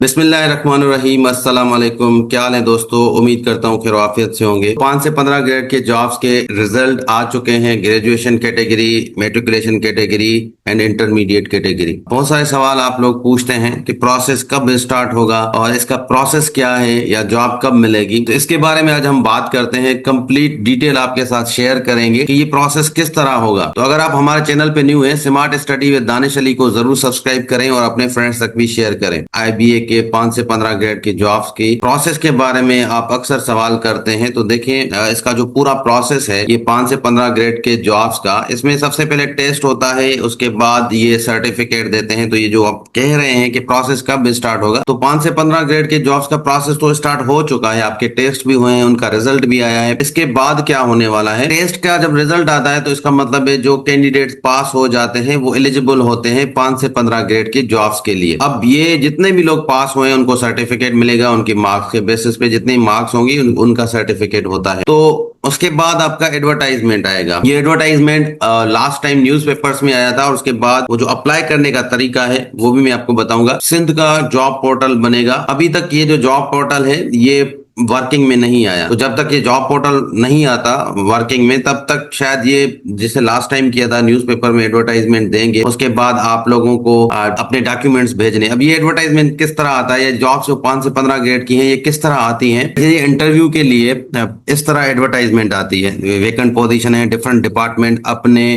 बिस्मिल्लाहिर्रहमानिर्रहीम। अस्सलाम वालेकुम। क्या हाल है दोस्तों? उम्मीद करता हूँ खैर आफियत से होंगे। 5 से 15 ग्रेड के जॉब्स के रिजल्ट आ चुके हैं। Graduation category, matriculation category and intermediate category. बहुत सारे सवाल आप लोग पूछते हैं कि प्रोसेस कब स्टार्ट होगा और इसका प्रोसेस क्या है या जॉब कब मिलेगी। तो इसके बारे में आज हम बात करते हैं। कंप्लीट डिटेल आपके साथ शेयर करेंगे कि ये प्रोसेस किस तरह होगा। तो अगर आप हमारे चैनल पे न्यू है, smart study with Danish Ali को जरूर सब्सक्राइब करें और अपने फ्रेंड्स तक भी शेयर करें। IBA के 5 से 15 ग्रेड के जॉब्स की प्रोसेस के बारे में आप अक्सर सवाल करते हैं। तो देखें, इसका जो पूरा प्रोसेस है ये 5 से 15 ग्रेड के जॉब्स का, इसमें सबसे पहले टेस्ट होता है, उसके बाद ये सर्टिफिकेट देते हैं। तो ये जो आप कह रहे हैं कि प्रोसेस कब स्टार्ट होगा, तो 5 से 15 ग्रेड के जॉब्स का प्रोसेस तो स्टार्ट हो चुका है। आपके टेस्ट भी हुए हैं, उनका रिजल्ट भी आया है। इसके बाद क्या होने वाला है, टेस्ट का जब रिजल्ट आता है तो इसका मतलब है जो कैंडिडेट्स पास हो जाते हैं वो एलिजिबल होते हैं 5 से 15 ग्रेड के जॉब्स के लिए। अब ये जितने भी लोग पास हुए हैं उनको सर्टिफिकेट मिलेगा। उनके मार्क्स के बेसिस पे जितने मार्क्स होंगे उनका सर्टिफिकेट होता है। तो उसके बाद आपका एडवर्टाइजमेंट आएगा। ये एडवर्टाइजमेंट लास्ट टाइम न्यूज़पेपर्स में आया था और उसके बाद वो जो अप्लाई करने का तरीका है वो भी मैं आपको बताऊंगा। सिंध का जॉब पोर्टल बनेगा। अभी तक ये जो जॉब पोर्टल है ये वर्किंग में नहीं आया। तो जब तक ये जॉब पोर्टल नहीं आता वर्किंग में, तब तक शायद ये जिसे लास्ट टाइम किया था न्यूज़पेपर में एडवर्टाइजमेंट देंगे। उसके बाद आप लोगों को अपने डॉक्यूमेंट्स भेजने। अब ये एडवर्टाइजमेंट किस तरह आता है, ये जॉब्स जो 5 से 15 ग्रेड की हैं ये किस तरह आती हैं। ये इंटरव्यू के लिए इस तरह एडवर्टाइजमेंट आती है। वेकेंट पोजीशन है, डिफरेंट डिपार्टमेंट अपने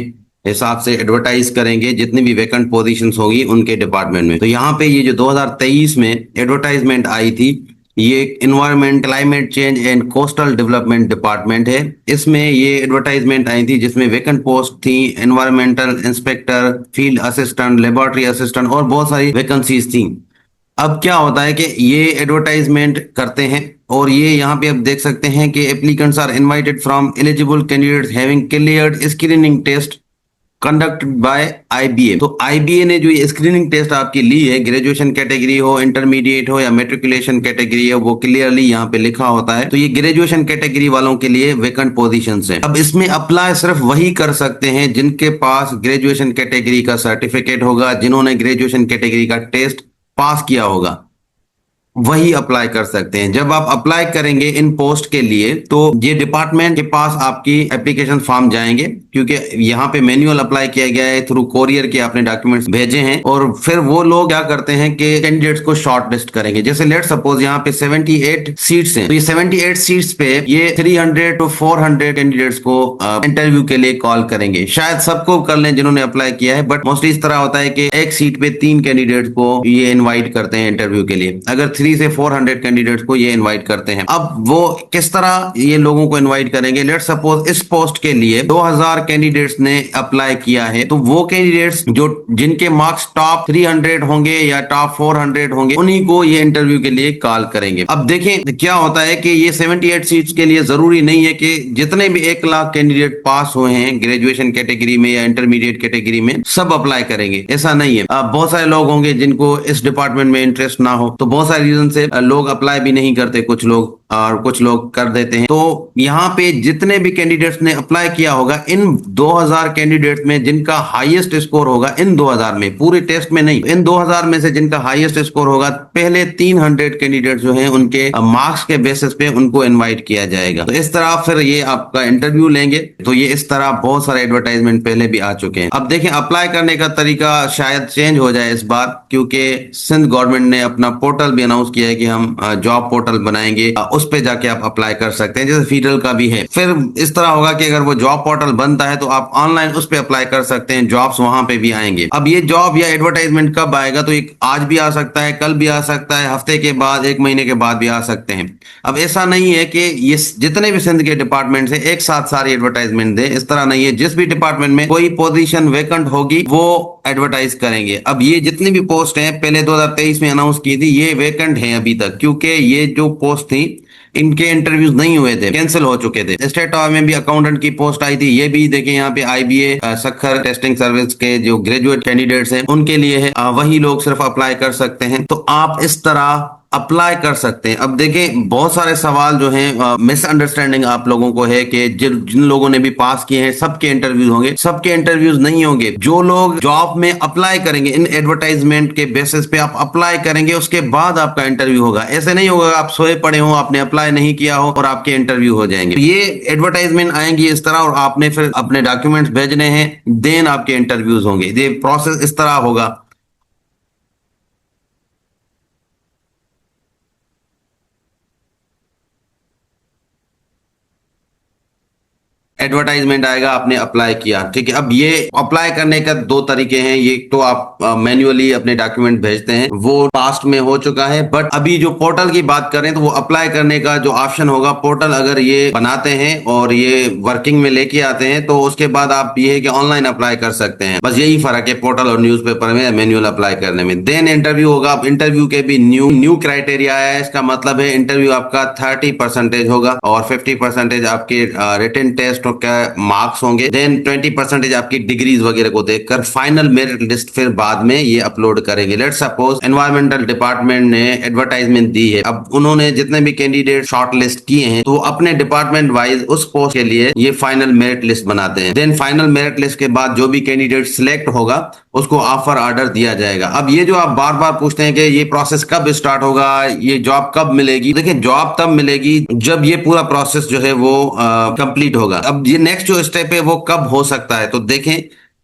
हिसाब से एडवर्टाइज करेंगे जितनी भी वेकेंट पोजीशंस होगी उनके डिपार्टमेंट में। तो यहाँ पे ये जो 2023 में एडवर्टाइजमेंट आई थी, ये environment, climate change and coastal development department है। इसमें ये एडवर्टाइजमेंट आई थी जिसमें वेकेंट पोस्ट थी, environmental inspector, field assistant, laboratory assistant और बहुत सारी वैकेंसीज थी। अब क्या होता है कि ये एडवर्टाइजमेंट करते हैं और ये यहाँ पे आप देख सकते हैं कि applicants are invited from eligible candidates having cleared screening test conducted by IBA। तो IBA ने जो ये स्क्रीनिंग टेस्ट आपकी ली है, ग्रेजुएशन कैटेगरी हो, इंटरमीडिएट हो या मेट्रिकुलेशन कैटेगरी हो, वो क्लियरली यहाँ पे लिखा होता है। तो ये ग्रेजुएशन कैटेगरी वालों के लिए वेकेंट पोजीशंस हैं। अब इसमें अप्लाई सिर्फ वही कर सकते हैं जिनके पास ग्रेजुएशन कैटेगरी का सर्टिफिकेट होगा, जिन्होंने ग्रेजुएशन कैटेगरी का टेस्ट पास किया होगा, वही अप्लाई कर सकते हैं। जब आप अप्लाई करेंगे इन पोस्ट के लिए तो ये डिपार्टमेंट के पास आपकी एप्लीकेशन फॉर्म जाएंगे, क्योंकि यहाँ पे मैन्युअल अप्लाई किया गया है, थ्रू कोरियर के आपने डॉक्यूमेंट्स भेजे हैं। और फिर वो लोग क्या करते हैं कि कैंडिडेट्स को शॉर्ट लिस्ट करेंगे। जैसे लेट सपोज यहाँ पे 78 सीट्स हैं, तो ये 78 सीट्स पे ये 300 to 400 कैंडिडेट्स को इंटरव्यू के लिए कॉल करेंगे। शायद सबको कर लें जिन्होंने अप्लाई किया है, बट मोस्टली इस तरह होता है कि एक सीट पे 3 कैंडिडेट्स को ये इन्वाइट करते हैं इंटरव्यू के लिए। अगर 3 से 400 कैंडिडेट्स को ये इनवाइट करते हैं। अब वो किस तरह ये लोगों को इनवाइट करेंगे, लेट सपोज इस पोस्ट के लिए 2000 कैंडिडेट्स ने अप्लाई किया है, तो वो कैंडिडेट्स जो जिनके मार्क्स टॉप 300 होंगे या टॉप 400 होंगे, उन्हीं को ये इंटरव्यू के लिए कॉल करेंगे। अब देखें क्या होता है कि ये 78 सीट्स के लिए जरूरी नहीं है कि जितने भी 1 लाख कैंडिडेट पास हुए हैं ग्रेजुएशन कैटेगरी में या इंटरमीडिएट कैटेगरी में सब अप्लाई करेंगे, ऐसा नहीं है। अब बहुत सारे लोग होंगे जिनको इस डिपार्टमेंट में इंटरेस्ट ना हो, तो बहुत सारे रीजन से लोग अप्लाई भी नहीं करते, कुछ लोग, और कुछ लोग कर देते हैं। तो यहाँ पे जितने भी कैंडिडेट्स ने अप्लाई किया होगा, इन 2000 कैंडिडेट्स में जिनका हाईएस्ट स्कोर होगा, इन 2000 में, पूरे टेस्ट में नहीं, इन 2000 में से जिनका हाईएस्ट स्कोर होगा, पहले 300 कैंडिडेट जो हैं उनके मार्क्स के बेसिस पे उनको इनवाइट किया जाएगा। तो इस तरह फिर ये आपका इंटरव्यू लेंगे। तो ये इस तरह बहुत सारे एडवर्टाइजमेंट पहले भी आ चुके हैं। अब देखें अप्लाई करने का तरीका शायद चेंज हो जाए इस बार, क्योंकि सिंध गवर्नमेंट ने अपना पोर्टल भी अनाउंस किया है कि हम जॉब पोर्टल बनाएंगे, उस पे जाके आप अप्लाई कर सकते हैं, जैसे फेडरल का भी है। फिर इस तरह होगा कि अगर वो जॉब पोर्टल बनता है तो आप ऑनलाइन उस पे अप्लाई कर सकते हैं, जॉब्स वहां पे भी आएंगे। अब ये जॉब या एडवर्टाइजमेंट कब आएगा, तो एक आज भी आ सकता है, कल भी आ सकता है, हफ्ते के बाद, 1 महीने के बाद भी आ सकते हैं। अब ऐसा नहीं है कि ये जितने भी सिंध के डिपार्टमेंट है एक साथ सारी एडवर्टाइजमेंट दे, इस तरह नहीं है। जिस भी डिपार्टमेंट में कोई पोजीशन वेकेंट होगी वो एडवर्टाइज करेंगे। अब ये जितनी भी पोस्ट हैं पहले 2023 में अनाउंस की थी, ये वेकेंट है अभी तक, क्योंकि ये जो पोस्ट थी इनके इंटरव्यूज नहीं हुए थे, कैंसिल हो चुके थे। स्टेट में भी अकाउंटेंट की पोस्ट आई थी, ये भी देखें यहाँ पे IBA सखर टेस्टिंग सर्विस के जो ग्रेजुएट कैंडिडेट्स हैं उनके लिए है, वही लोग सिर्फ अप्लाई कर सकते हैं। तो आप इस तरह अप्लाई कर सकते हैं। अब देखें, बहुत सारे सवाल जो हैं, मिसअंडरस्टैंडिंग आप लोगों को है कि जिन जिन लोगों ने भी पास किए हैं सबके इंटरव्यूज होंगे। सबके इंटरव्यूज नहीं होंगे। जो लोग जॉब में अप्लाई करेंगे, इन एडवर्टाइजमेंट के बेसिस पे आप अप्लाई करेंगे, उसके बाद आपका इंटरव्यू होगा। ऐसे नहीं होगा आप सोए पड़े हो, आपने अप्लाई नहीं किया हो और आपके इंटरव्यू हो जाएंगे। तो ये एडवर्टाइजमेंट आएंगी इस तरह, और आपने फिर अपने डॉक्यूमेंट्स भेजने हैं, देन आपके इंटरव्यूज होंगे। ये प्रोसेस इस तरह होगा। एडवर्टाइजमेंट आएगा, आपने अप्लाई किया, ठीक है। अब ये अप्लाई करने का दो तरीके हैं। ये तो आप मैन्युअली अपने डॉक्यूमेंट भेजते हैं, वो पास्ट में हो चुका है। बट अभी जो पोर्टल की बात करें तो वो अप्लाई करने का जो ऑप्शन होगा, पोर्टल अगर ये बनाते हैं और ये वर्किंग में लेके आते हैं तो उसके बाद आप ये है कि ऑनलाइन अप्लाई कर सकते हैं। बस यही फर्क है पोर्टल और न्यूज़पेपर में, मैन्युअल अप्लाई करने में। देन इंटरव्यू होगा। अब इंटरव्यू के भी न्यू क्राइटेरिया है। इसका मतलब है इंटरव्यू आपका 30% होगा और 50% आपके रिटन टेस्ट का मार्क्स होंगे। देन 20% आपकी डिग्रीज वगैरह को देखकर फाइनल मेरिट लिस्ट फिर बाद में ये अपलोड करेंगे। लेट्स सपोज एनवायरमेंटल डिपार्टमेंट ने एडवर्टाइजमेंट दी है। अब उन्होंने जितने भी कैंडिडेट शॉर्ट लिस्ट किए हैं तो वो अपने डिपार्टमेंट वाइज उस पोस्ट के लिए ये फाइनल मेरिट लिस्ट बनाते हैं। देन फाइनल मेरिट लिस्ट के बाद जो भी कैंडिडेट सिलेक्ट होगा उसको ऑफर ऑर्डर दिया जाएगा। अब ये जो आप बार बार पूछते हैं कि ये प्रोसेस कब स्टार्ट होगा, ये जॉब कब मिलेगी, देखिए जॉब तब मिलेगी जब ये पूरा प्रोसेस जो है वो कंप्लीट होगा। अब ये नेक्स्ट जो स्टेप है वो कब हो सकता है, तो देखें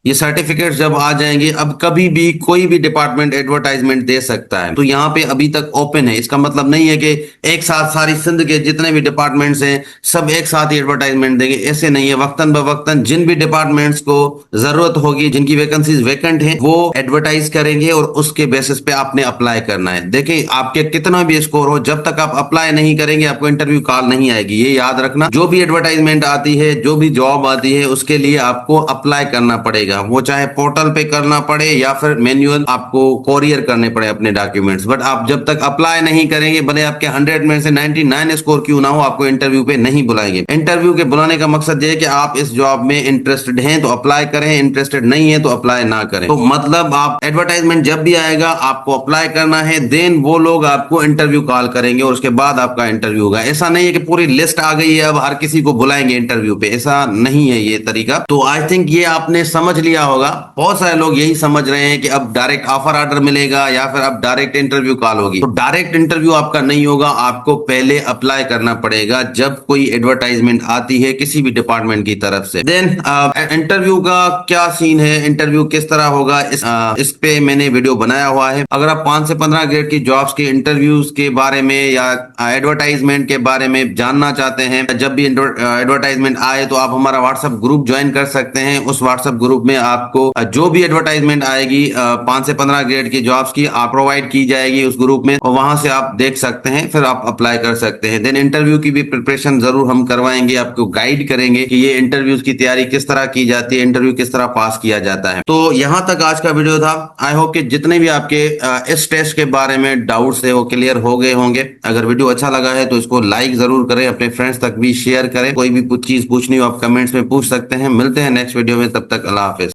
ये सर्टिफिकेट जब आ जाएंगे, अब कभी भी कोई भी डिपार्टमेंट एडवर्टाइजमेंट दे सकता है। तो यहाँ पे अभी तक ओपन है। इसका मतलब नहीं है कि एक साथ सारी सिंध के जितने भी डिपार्टमेंट्स हैं सब एक साथ ही एडवर्टाइजमेंट देंगे, ऐसे नहीं है। वक्तन बवक्तन जिन भी डिपार्टमेंट्स को जरूरत होगी, जिनकी वैकेंसीज वैकेंट है, वो एडवर्टाइज करेंगे और उसके बेसिस पे आपने अप्लाई करना है। देखिए आपके कितना भी स्कोर हो, जब तक आप अप्लाई नहीं करेंगे आपको इंटरव्यू कॉल नहीं आएगी। ये याद रखना। जो भी एडवर्टाइजमेंट आती है, जो भी जॉब आती है, उसके लिए आपको अप्लाई करना पड़ेगा। वो चाहे पोर्टल पे करना पड़े या फिर मैन्युअल आपको कोरियर करने पड़े अपने डॉक्यूमेंट्स। बट आप जब तक अप्लाई नहीं करेंगे, भले आपके 100 में से 99 स्कोर क्यों ना हो, आपको इंटरव्यू पे नहीं बुलाएंगे। इंटरव्यू के बुलाने का मकसद ये है कि आप इस जॉब में इंटरेस्टेड हैं तो अप्लाई करें, इंटरेस्टेड नहीं है तो अप्लाई ना करें। तो मतलब आप एडवर्टाइजमेंट जब भी आएगा आपको अप्लाई करना है, देन वो लोग आपको इंटरव्यू कॉल करेंगे और उसके बाद आपका इंटरव्यू होगा। ऐसा नहीं है कि पूरी लिस्ट आ गई है अब हर किसी को बुलाएंगे इंटरव्यू पे, ऐसा नहीं है ये तरीका। तो आई थिंक ये आपने समझ लिया होगा। बहुत सारे लोग यही समझ रहे हैं कि अब डायरेक्ट ऑफर ऑर्डर मिलेगा या फिर अब डायरेक्ट इंटरव्यू कॉल होगी। तो डायरेक्ट इंटरव्यू आपका नहीं होगा, आपको पहले अप्लाई करना पड़ेगा जब कोई एडवर्टाइजमेंट आती है किसी भी डिपार्टमेंट की तरफ से। देन इंटरव्यू का क्या सीन है, इंटरव्यू किस तरह होगा, इस पे मैंने वीडियो बनाया हुआ है। अगर आप 5 से 15 ग्रेड की जॉब्स के इंटरव्यूज के बारे में या एडवर्टाइजमेंट के बारे में जानना चाहते हैं, जब भी एडवर्टाइजमेंट आए तो आप हमारा व्हाट्सएप ग्रुप ज्वाइन कर सकते हैं। उस व्हाट्सएप ग्रुप में आपको जो भी एडवर्टाइजमेंट आएगी 5 से 15 ग्रेड की जॉब्स की आप प्रोवाइड की जाएगी उस ग्रुप में, और वहां से आप देख सकते हैं, फिर आप अप्लाई कर सकते हैं। देन इंटरव्यू की भी प्रिपरेशन जरूर हम करवाएंगे, आपको गाइड करेंगे कि ये इंटरव्यूज की तैयारी किस तरह की जाती है, इंटरव्यू किस तरह पास किया जाता है। तो यहाँ तक आज का वीडियो था। आई होप कि जितने भी आपके इस टेस्ट के बारे में डाउट्स है वो क्लियर हो गए होंगे। अगर वीडियो अच्छा लगा है तो इसको लाइक जरूर करें, अपने फ्रेंड्स तक भी शेयर करें। कोई भी चीज पूछनी हो आप कमेंट्स में पूछ सकते हैं। मिलते हैं नेक्स्ट वीडियो में, तब तक अल्लाह हाफिज।